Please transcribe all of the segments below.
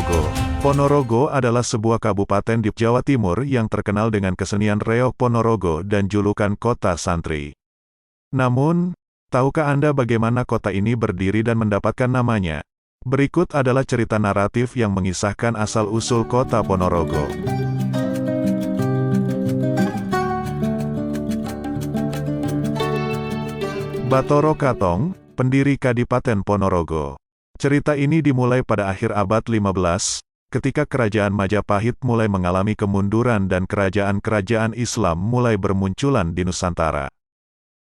Ponorogo. Ponorogo adalah sebuah kabupaten di Jawa Timur yang terkenal dengan kesenian reog Ponorogo dan julukan kota santri. Namun, tahukah Anda bagaimana kota ini berdiri dan mendapatkan namanya? Berikut adalah cerita naratif yang mengisahkan asal-usul kota Ponorogo. Bathara Katong, pendiri Kadipaten Ponorogo. Cerita ini dimulai pada akhir abad 15, ketika kerajaan Majapahit mulai mengalami kemunduran dan kerajaan-kerajaan Islam mulai bermunculan di Nusantara.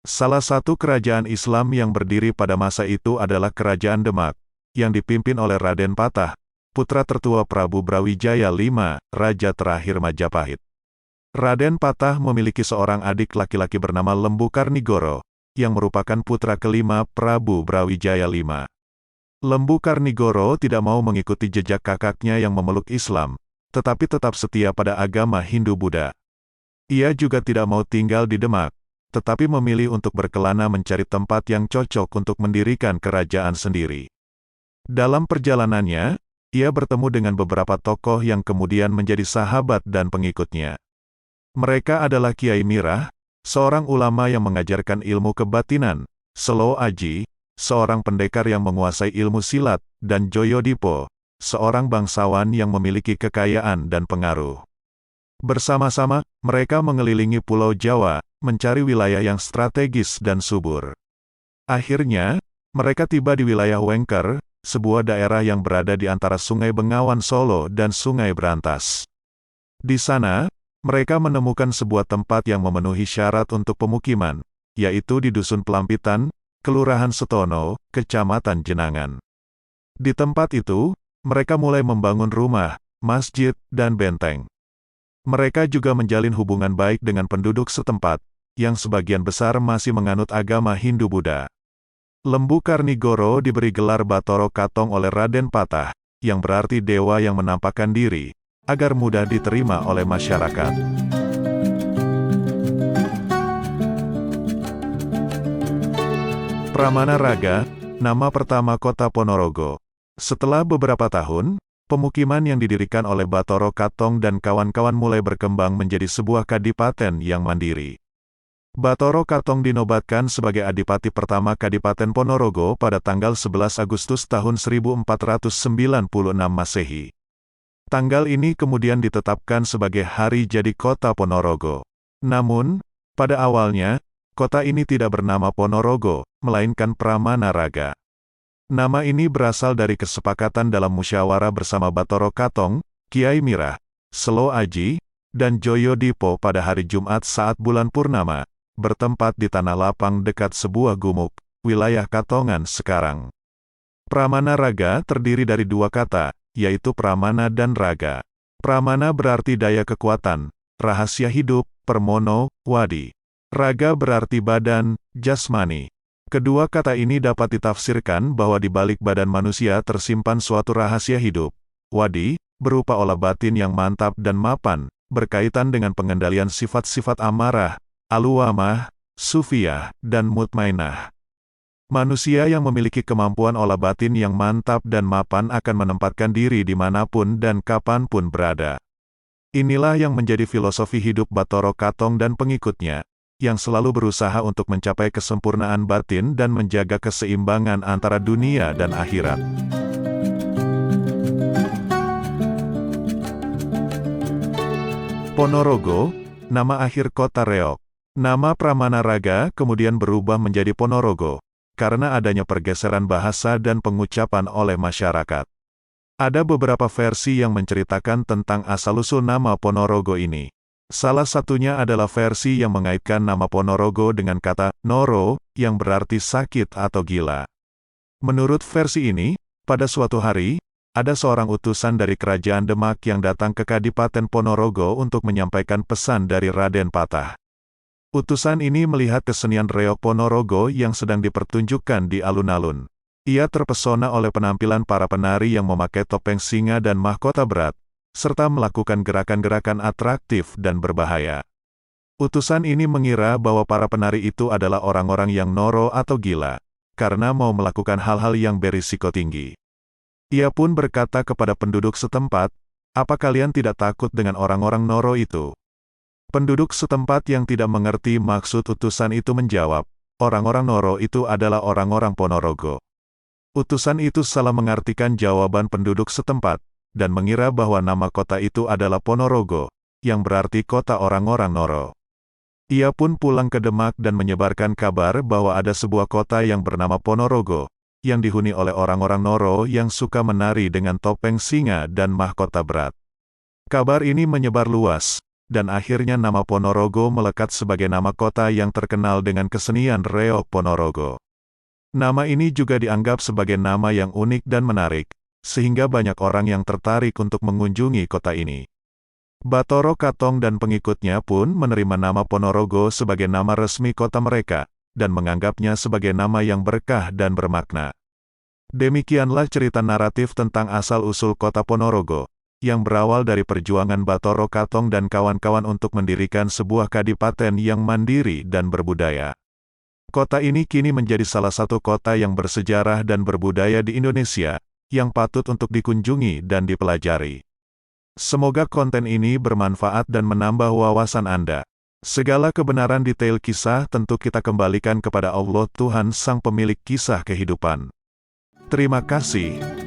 Salah satu kerajaan Islam yang berdiri pada masa itu adalah Kerajaan Demak, yang dipimpin oleh Raden Patah, putra tertua Prabu Brawijaya V, Raja terakhir Majapahit. Raden Patah memiliki seorang adik laki-laki bernama Lembu Karnigoro, yang merupakan putra kelima Prabu Brawijaya V. Lembu Karnigoro tidak mau mengikuti jejak kakaknya yang memeluk Islam, tetapi tetap setia pada agama Hindu-Buddha. Ia juga tidak mau tinggal di Demak, tetapi memilih untuk berkelana mencari tempat yang cocok untuk mendirikan kerajaan sendiri. Dalam perjalanannya, ia bertemu dengan beberapa tokoh yang kemudian menjadi sahabat dan pengikutnya. Mereka adalah Kiai Mirah, seorang ulama yang mengajarkan ilmu kebatinan, Selo Aji, seorang pendekar yang menguasai ilmu silat, dan Joyodipo, seorang bangsawan yang memiliki kekayaan dan pengaruh. Bersama-sama, mereka mengelilingi Pulau Jawa, mencari wilayah yang strategis dan subur. Akhirnya, mereka tiba di wilayah Wengker, sebuah daerah yang berada di antara Sungai Bengawan Solo dan Sungai Berantas. Di sana, mereka menemukan sebuah tempat yang memenuhi syarat untuk pemukiman, yaitu di Dusun Pelampitan, Kelurahan Setono, Kecamatan Jenangan. Di tempat itu, mereka mulai membangun rumah, masjid, dan benteng. Mereka juga menjalin hubungan baik dengan penduduk setempat, yang sebagian besar masih menganut agama Hindu-Buddha. Lembu Karnigoro diberi gelar Bathara Katong oleh Raden Patah, yang berarti dewa yang menampakkan diri, agar mudah diterima oleh masyarakat. Pramana Raga, nama pertama kota Ponorogo. Setelah beberapa tahun, pemukiman yang didirikan oleh Bathara Katong dan kawan-kawan mulai berkembang menjadi sebuah kadipaten yang mandiri. Bathara Katong dinobatkan sebagai adipati pertama Kadipaten Ponorogo pada tanggal 11 Agustus tahun 1496 Masehi. Tanggal ini kemudian ditetapkan sebagai hari jadi kota Ponorogo. Namun, pada awalnya, kota ini tidak bernama Ponorogo, melainkan Pramana Raga. Nama ini berasal dari kesepakatan dalam musyawarah bersama Bathara Katong, Kiai Mirah, Selo Aji, dan Joyodipo pada hari Jumat saat bulan purnama, bertempat di tanah lapang dekat sebuah gumuk, wilayah Katongan sekarang. Pramana Raga terdiri dari dua kata, yaitu Pramana dan Raga. Pramana berarti daya kekuatan, rahasia hidup, permono, wadi. Raga berarti badan, jasmani. Kedua kata ini dapat ditafsirkan bahwa di balik badan manusia tersimpan suatu rahasia hidup. Wadi, berupa olah batin yang mantap dan mapan, berkaitan dengan pengendalian sifat-sifat amarah, aluwamah, sufiyah, dan mutmainah. Manusia yang memiliki kemampuan olah batin yang mantap dan mapan akan menempatkan diri dimanapun dan kapanpun berada. Inilah yang menjadi filosofi hidup Bathara Katong dan pengikutnya, yang selalu berusaha untuk mencapai kesempurnaan batin dan menjaga keseimbangan antara dunia dan akhirat. Ponorogo, nama akhir kota reog. Nama Pramana Raga kemudian berubah menjadi Ponorogo, karena adanya pergeseran bahasa dan pengucapan oleh masyarakat. Ada beberapa versi yang menceritakan tentang asal-usul nama Ponorogo ini. Salah satunya adalah versi yang mengaitkan nama Ponorogo dengan kata Noro, yang berarti sakit atau gila. Menurut versi ini, pada suatu hari, ada seorang utusan dari Kerajaan Demak yang datang ke Kadipaten Ponorogo untuk menyampaikan pesan dari Raden Patah. Utusan ini melihat kesenian reog Ponorogo yang sedang dipertunjukkan di alun-alun. Ia terpesona oleh penampilan para penari yang memakai topeng singa dan mahkota berat, serta melakukan gerakan-gerakan atraktif dan berbahaya. Utusan ini mengira bahwa para penari itu adalah orang-orang yang noro atau gila, karena mau melakukan hal-hal yang berisiko tinggi. Ia pun berkata kepada penduduk setempat, "Apa kalian tidak takut dengan orang-orang Noro itu?" Penduduk setempat yang tidak mengerti maksud utusan itu menjawab, "Orang-orang Noro itu adalah orang-orang Ponorogo." Utusan itu salah mengartikan jawaban penduduk setempat, dan mengira bahwa nama kota itu adalah Ponorogo, yang berarti kota orang-orang Noro. Ia pun pulang ke Demak dan menyebarkan kabar bahwa ada sebuah kota yang bernama Ponorogo, yang dihuni oleh orang-orang Noro yang suka menari dengan topeng singa dan mahkota berat. Kabar ini menyebar luas, dan akhirnya nama Ponorogo melekat sebagai nama kota yang terkenal dengan kesenian reog Ponorogo. Nama ini juga dianggap sebagai nama yang unik dan menarik, sehingga banyak orang yang tertarik untuk mengunjungi kota ini. Bathara Katong dan pengikutnya pun menerima nama Ponorogo sebagai nama resmi kota mereka, dan menganggapnya sebagai nama yang berkah dan bermakna. Demikianlah cerita naratif tentang asal-usul kota Ponorogo, yang berawal dari perjuangan Bathara Katong dan kawan-kawan untuk mendirikan sebuah kadipaten yang mandiri dan berbudaya. Kota ini kini menjadi salah satu kota yang bersejarah dan berbudaya di Indonesia, yang patut untuk dikunjungi dan dipelajari. Semoga konten ini bermanfaat dan menambah wawasan Anda. Segala kebenaran detail kisah tentu kita kembalikan kepada Allah Tuhan Sang Pemilik kisah kehidupan. Terima kasih.